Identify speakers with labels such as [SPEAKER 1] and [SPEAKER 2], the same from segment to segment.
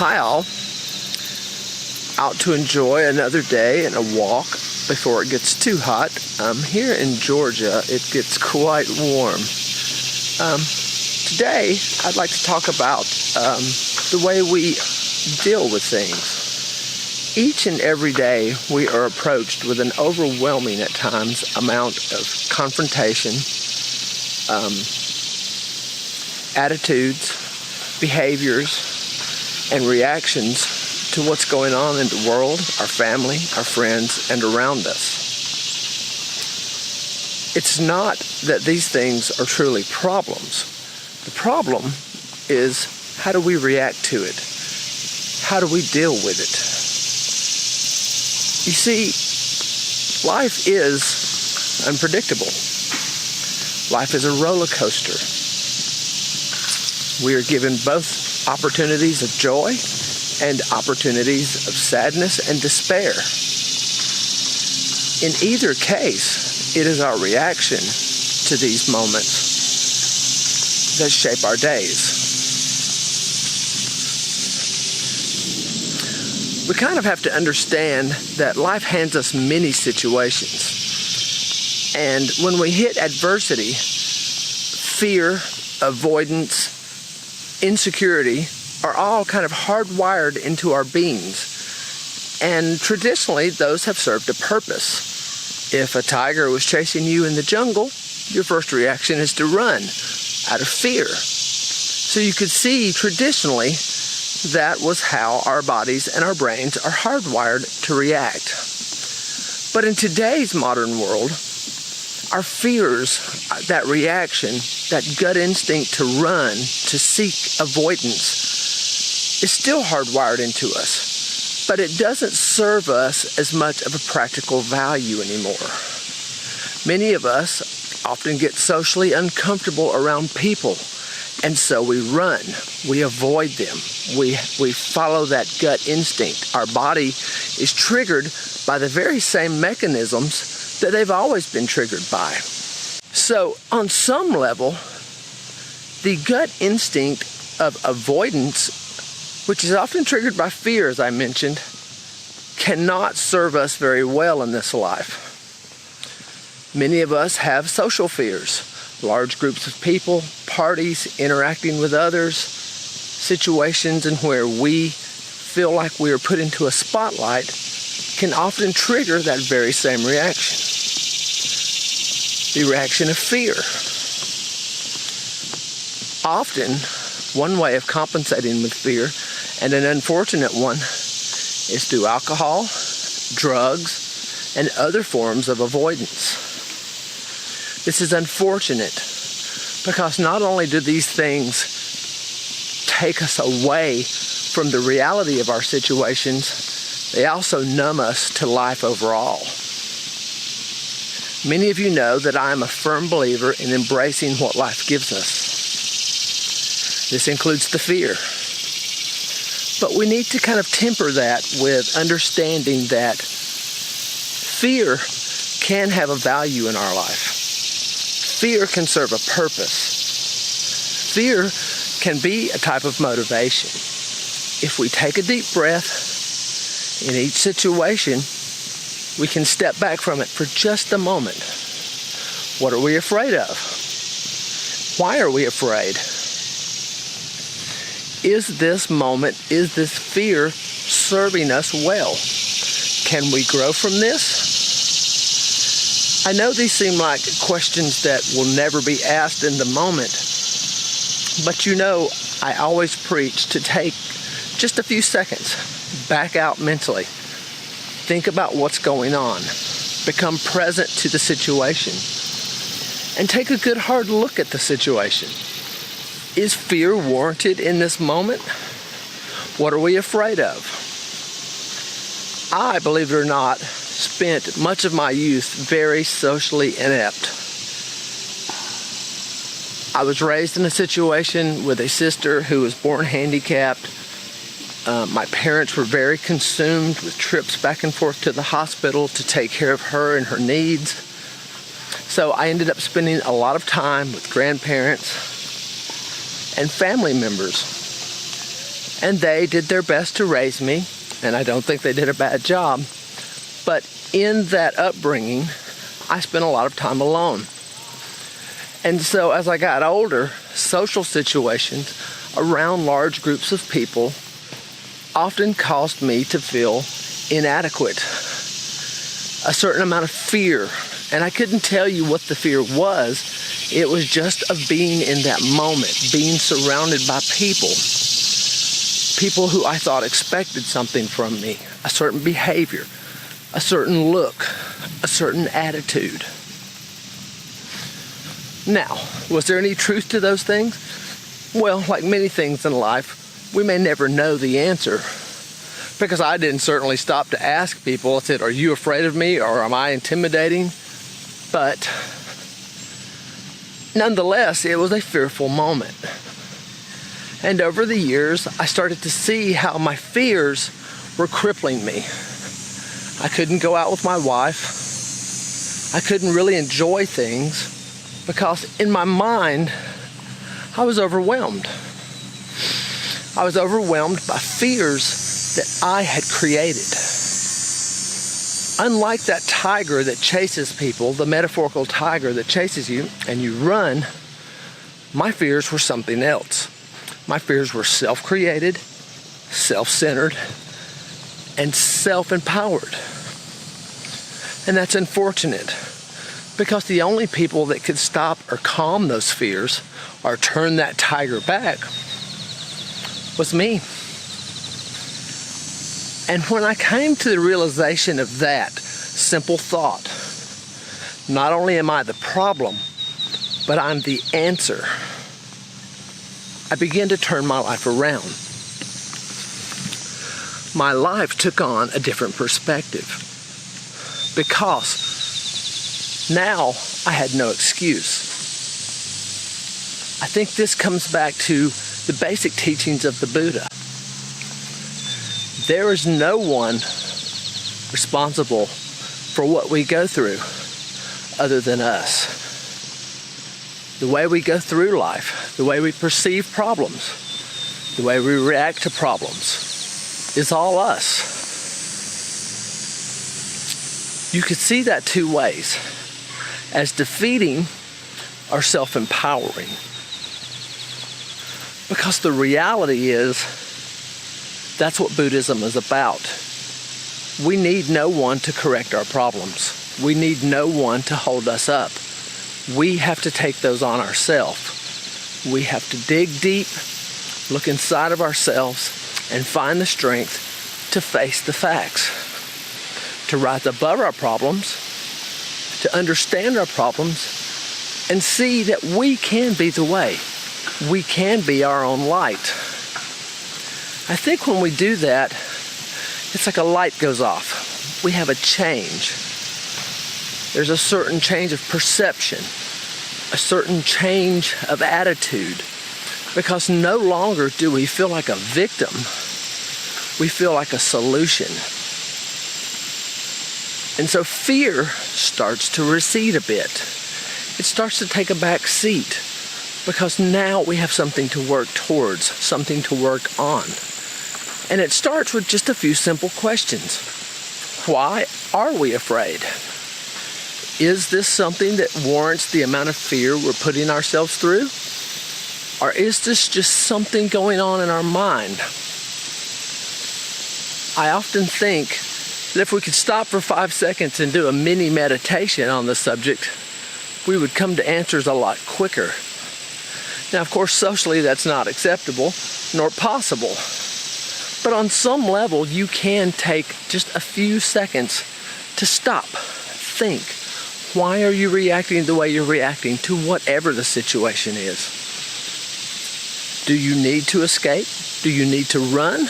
[SPEAKER 1] Hi all, out to enjoy another day and a walk before it gets too hot. Here in Georgia it gets quite warm. Today I'd like to talk about the way we deal with things. Each and every day we are approached with an overwhelming at times amount of confrontation, attitudes, behaviors, and reactions to what's going on in the world, our family, our friends, and around us. It's not that these things are truly problems. The problem is, how do we react to it? How do we deal with it? You see, life is unpredictable. Life is a roller coaster. We are given both opportunities of joy and opportunities of sadness and despair. In either case, it is our reaction to these moments that shape our days. We kind of have to understand that life hands us many situations. And when we hit adversity, fear, avoidance, insecurity are all kind of hardwired into our beings. And traditionally, those have served a purpose. If a tiger was chasing you in the jungle, your first reaction is to run out of fear. So you could see traditionally that was how our bodies and our brains are hardwired to react. But in today's modern world, our fears, that reaction, that gut instinct to run, to seek avoidance, is still hardwired into us. But it doesn't serve us as much of a practical value anymore. Many of us often get socially uncomfortable around people, and so we run, we avoid them, we follow that gut instinct. Our body is triggered by the very same mechanisms that they've always been triggered by. So on some level, the gut instinct of avoidance, which is often triggered by fear, as I mentioned, cannot serve us very well in this life. Many of us have social fears, large groups of people, parties, interacting with others, situations in where we feel like we are put into a spotlight can often trigger that very same reaction. The reaction of fear. Often, one way of compensating with fear, and an unfortunate one, is through alcohol, drugs, and other forms of avoidance. This is unfortunate because not only do these things take us away from the reality of our situations, they also numb us to life overall. Many of you know that I am a firm believer in embracing what life gives us. This includes the fear. But we need to kind of temper that with understanding that fear can have a value in our life. Fear can serve a purpose. Fear can be a type of motivation. If we take a deep breath in each situation, we can step back from it for just a moment. What are we afraid of? Why are we afraid? Is this moment, is this fear serving us well? Can we grow from this? I know these seem like questions that will never be asked in the moment, but you know, I always preach to take just a few seconds, back out mentally, think about what's going on, become present to the situation, and take a good hard look at the situation. Is fear warranted in this moment? What are we afraid of? I, believe it or not, spent much of my youth very socially inept. I was raised in a situation with a sister who was born handicapped. My parents were very consumed with trips back and forth to the hospital to take care of her and her needs. So I ended up spending a lot of time with grandparents and family members. And they did their best to raise me, and I don't think they did a bad job. But in that upbringing, I spent a lot of time alone. And so as I got older, social situations around large groups of people often caused me to feel inadequate. A certain amount of fear. And I couldn't tell you what the fear was. It was just of being in that moment, being surrounded by people. People who I thought expected something from me. A certain behavior, a certain look, a certain attitude. Now, was there any truth to those things? Well, like many things in life, we may never know the answer. Because I didn't certainly stop to ask people. I said, are you afraid of me or am I intimidating? But nonetheless, it was a fearful moment. And over the years, I started to see how my fears were crippling me. I couldn't go out with my wife. I couldn't really enjoy things because in my mind, I was overwhelmed. I was overwhelmed by fears that I had created. Unlike that tiger that chases people, the metaphorical tiger that chases you and you run, my fears were something else. My fears were self-created, self-centered, and self-empowered. And that's unfortunate because the only people that could stop or calm those fears or turn that tiger back was me. And when I came to the realization of that simple thought, not only am I the problem, but I'm the answer, I began to turn my life around. My life took on a different perspective because now I had no excuse. I think this comes back to the basic teachings of the Buddha. There is no one responsible for what we go through other than us. The way we go through life, the way we perceive problems, the way we react to problems is all us. You could see that two ways, as defeating or self-empowering. Because the reality is, that's what Buddhism is about. We need no one to correct our problems. We need no one to hold us up. We have to take those on ourselves. We have to dig deep, look inside of ourselves, and find the strength to face the facts, to rise above our problems, to understand our problems, and see that we can be the way. We can be our own light. I think when we do that, it's like a light goes off. We have a change. There's a certain change of perception, a certain change of attitude, because no longer do we feel like a victim. We feel like a solution. And so fear starts to recede a bit. It starts to take a back seat because now we have something to work towards, something to work on. And it starts with just a few simple questions. Why are we afraid? Is this something that warrants the amount of fear we're putting ourselves through? Or is this just something going on in our mind? I often think that if we could stop for 5 seconds and do a mini meditation on the subject, we would come to answers a lot quicker. Now, of course, socially that's not acceptable nor possible. But on some level, you can take just a few seconds to stop, think. Why are you reacting the way you're reacting to whatever the situation is? Do you need to escape? Do you need to run?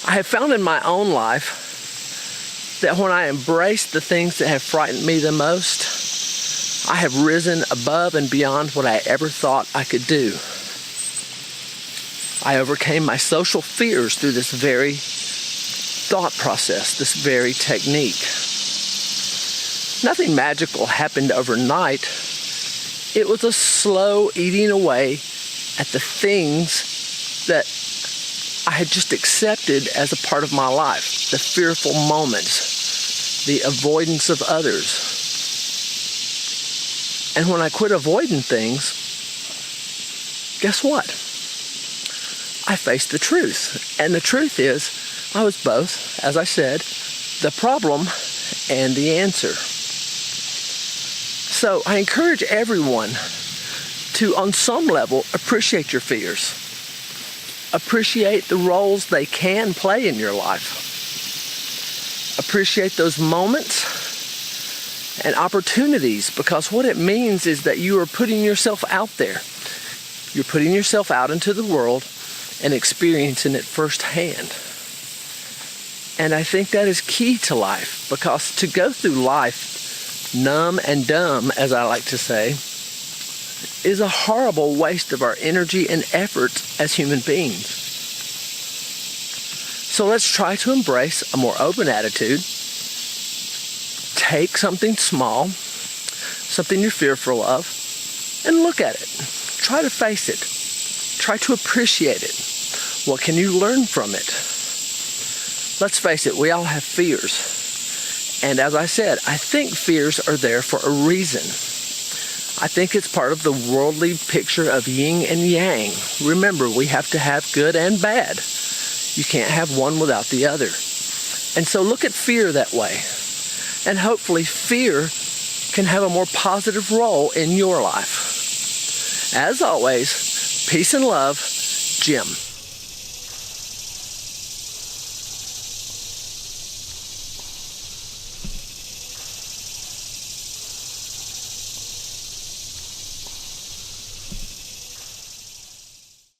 [SPEAKER 1] I have found in my own life that when I embrace the things that have frightened me the most, I have risen above and beyond what I ever thought I could do. I overcame my social fears through this very thought process, this very technique. Nothing magical happened overnight. It was a slow eating away at the things that I had just accepted as a part of my life. The fearful moments, the avoidance of others. And when I quit avoiding things, guess what? I faced the truth. And the truth is, I was both, as I said, the problem and the answer. So I encourage everyone to, on some level, appreciate your fears. Appreciate the roles they can play in your life. Appreciate those moments and opportunities, because what it means is that you are putting yourself out there. You're putting yourself out into the world and experiencing it firsthand. And I think that is key to life, because to go through life numb and dumb, as I like to say, is a horrible waste of our energy and efforts as human beings. So let's try to embrace a more open attitude. Take something small, something you're fearful of, and look at it. Try to face it. Try to appreciate it. What can you learn from it? Let's face it, we all have fears. And as I said, I think fears are there for a reason. I think it's part of the worldly picture of yin and yang. Remember, we have to have good and bad. You can't have one without the other. And so look at fear that way. And hopefully fear can have a more positive role in your life. As always, peace and love, Jim.